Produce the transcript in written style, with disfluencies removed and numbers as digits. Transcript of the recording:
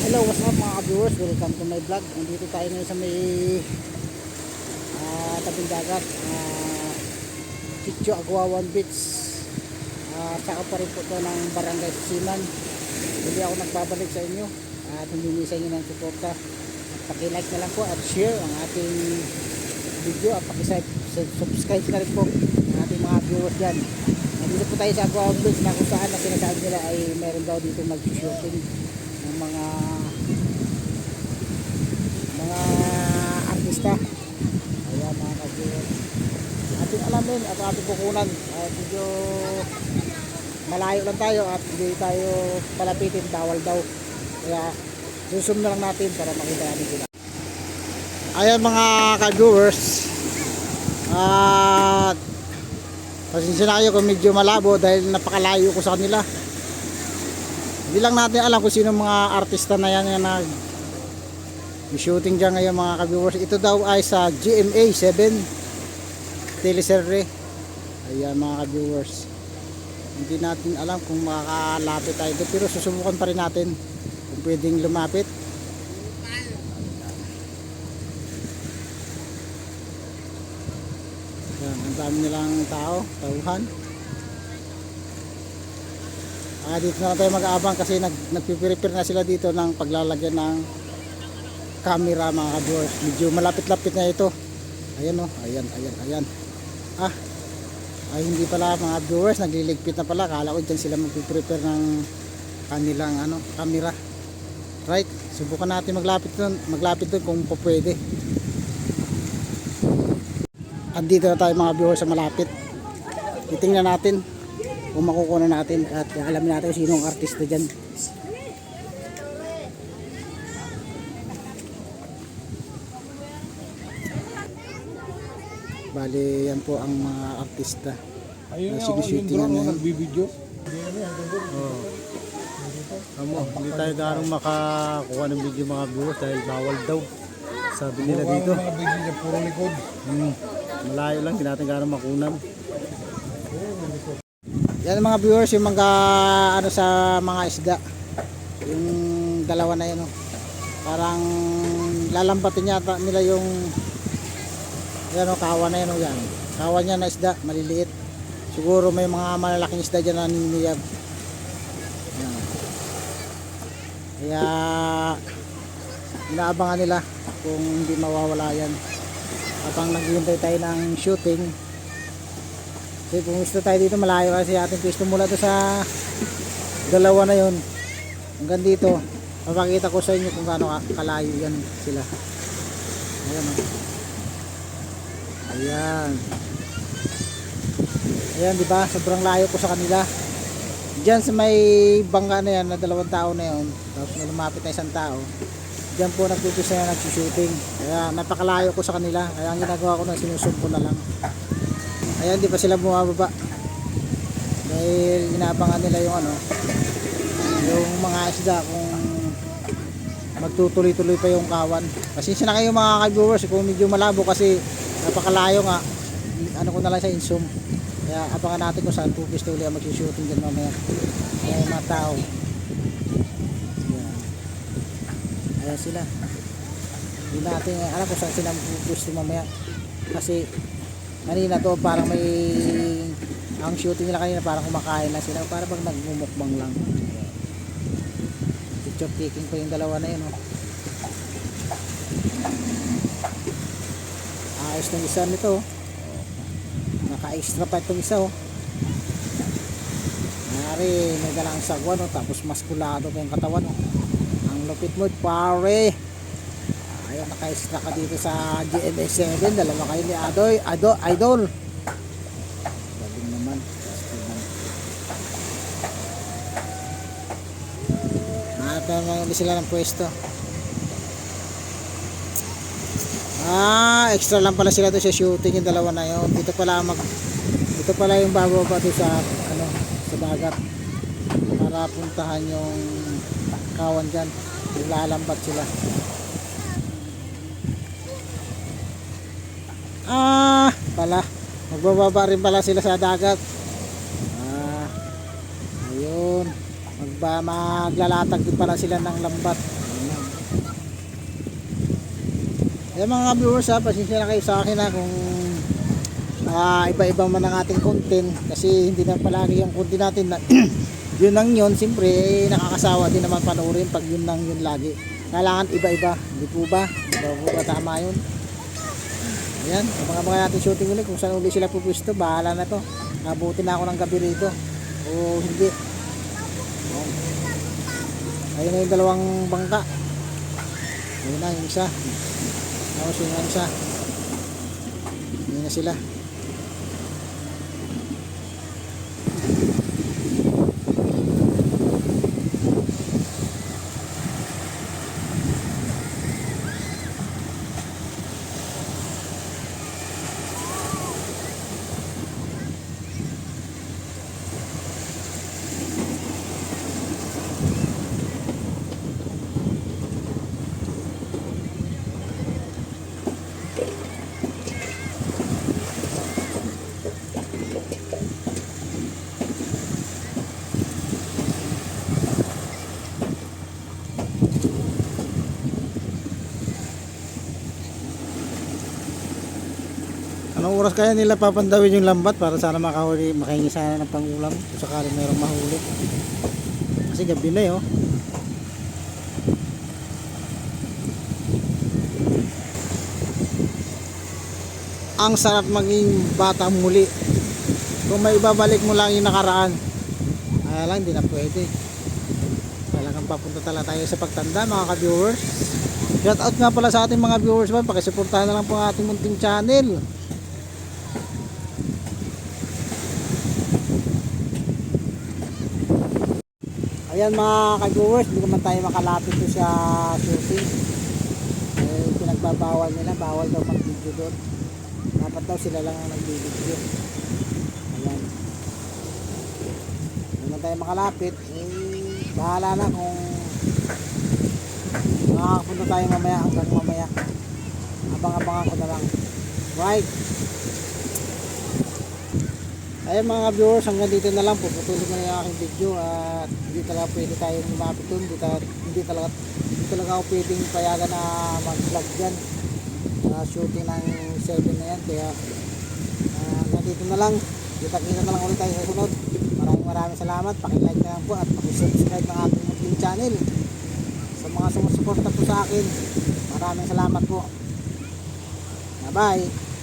Hello, what's up mga viewers? Welcome to my vlog. Nandito tayo ngayon sa may tabing dagat, Sitio Aguawan Beach. Saka pa rin po ito ng Barangay Sisiman. Hindi ako nagbabalik sa inyo at humingi sa inyo ng suporta. Paki-like na lang po at share ang ating video at paki-subscribe na rin po ang ating mga viewers dyan. Nandito po tayo sa Aguawan Beach na kung saan na sinasabi nila ay meron daw dito mag-shooting ng mga artista. Ayan mga ka-viewers, ating alamin at ating kukunan at medyo malayo lang tayo at hindi tayo palapitin, bawal daw, kaya susum na lang natin para makita natin sila. Ayan mga ka-viewers, at pasensya na kayo kung medyo malabo dahil napakalayo ko sa kanila. Hindi lang natin alam kung sino mga artista na yan na nag-shooting dyan ngayon mga ka-viewers. Ito daw ay sa GMA 7 teleserye. Ayan mga ka-viewers, hindi natin alam kung makakalapit tayo doon, pero susubukan pa rin natin kung pwedeng lumapit. Ayan, ang dami nilang tauhan. Dito na tayo mag-aabang kasi nagpiprepare na sila dito ng paglalagyan ng camera mga ka-viewers. Medyo malapit-lapit na ito. Ayan o, ayan. Ay hindi pala mga viewers, nagliligpit na pala. Kala ko dyan sila magpiprepare ng kanilang camera. Right, subukan natin maglapit doon kung pwede. Andito na tayo mga viewers sa malapit. Titingnan natin kung makukuha natin at alamin natin kung sino ang artista dyan. Bali yan po ang mga artista. Ayun nga, yung drone nagbibideo. Hindi tayo garong makakuha ng video mga viewers dahil bawal daw, sabi nila dito. Mga video niya, puro likod. Malayo lang, hindi natin garong makunan. Yan mga viewers, yung mga sa mga isda, yung dalawa na yun, parang lalambatin yata nila yung kawan na yun, yan kawan niya na isda, maliliit. Siguro may mga malalaking isda dyan na niniyab. Yan. Kaya inaabangan nila kung hindi mawawala yan habang naghihintay tayo ng shooting. Kasi pumisto tayo dito malayo kasi ating pisto mula to sa dalawa na yun hanggang dito. Papakita ko sa inyo kung gaano kalayo yan sila. Ayan o. Ayan diba, sobrang layo ko sa kanila. Diyan sa may bangka na yan na dalawang tao na yun, tapos na lumapit na isang tao, diyan po nagpipisa na nagsushooting. Kaya napakalayo ko sa kanila. Kaya ang ginagawa ko na sinusumpo na lang. Ayan, di pa sila bumababa dahil inaabangan nila yung yung mga isda kung magtutuloy-tuloy pa yung kawan. Pasensya na kayo mga ka-viewers kung medyo malabo kasi napakalayo nga. Ko na lang sa insum. Kaya abangan natin kung saan pupis tuloy ang mag-shooting dyan mamaya. Ayan mga tao. Ayan sila. Hindi natin alam kung saan sila pupis mamaya kasi kanina to parang may ang shooting nila kanina parang kumakain lang sila, parang bang nagmumukbang lang. Picture taking pa yung dalawa na yun ayos ng isa nito, naka extra pa itong isa Mari, may dalang sagwan tapos maskulado pa yung katawan ang lupit mo pare. Ayun, naka-extra ka dito sa GMA 7. Dalawa kayo ni Idol. Galing naman. Nakatawa sila ng pwesto. Extra lang pala sila doon sa shooting yung dalawa na yun. Dito pala yung bababa doon sa sa dagat para puntahan yung kawan dyan. Lalambat sila. Magbababa rin pala sila sa dagat. Ayun, maglalatag din pala sila ng lambat. Mga viewers ha, pasensya na kayo sa akin ha kung iba-iba man ang ating content kasi hindi na palagi yung content natin na yun lang yun, siyempre nakakasawa din naman panoorin pag yun lang yun lagi. Kailangan iba-iba, hindi po ba? Di ba po ba tama yun? Ayan, mga natin shooting ulit kung saan ulit sila pupwesto, bahala na to. Nabuti na ako ng gabi rito o hindi. Ayun na yung dalawang bangka. Ayun na yung isa. Tapos yung isa. Ayun na sila. Anong oras kaya nila papandawin yung lambat para sana makahingi sana ng pangulam kung sakali mayroong mahuli. Kasi gabi na eh, oh. Ang sarap maging batang muli. Kung may ibabalik mo lang yung nakaraan, ay lang, hindi na pwede. Talagang papunta talaga tayo sa pagtanda mga ka-viewers. Shout out nga pala sa ating mga viewers ba, pakisuportahan na lang po ang ating munting channel. Ayan mga ka-viewers, hindi naman tayo makalapit doon sa shooting. Pinagbabawal nila, bawal daw mag-video doon. Dapat daw sila lang ang nag-video. Ayan. Hindi naman tayo makalapit, bahala na kung makakapunta tayo mamaya hanggang mamaya. Abang-abangan ko na lang. Right. Ayan mga viewers, hanggang dito na lang, puputulin ko na yung aking video at hindi talaga pwede tayong lumapit dun, hindi talaga ako pwedeng payagan na mag-vlog dyan shooting ng 7 na yan, kaya hanggang dito na lang, kita-kita na lang ulit tayo sa sunod. Maraming salamat, pakilike na lang po at pakisubscribe ng ating munting channel. Sa mga sumusuporta po sa akin, maraming salamat po. Bye bye.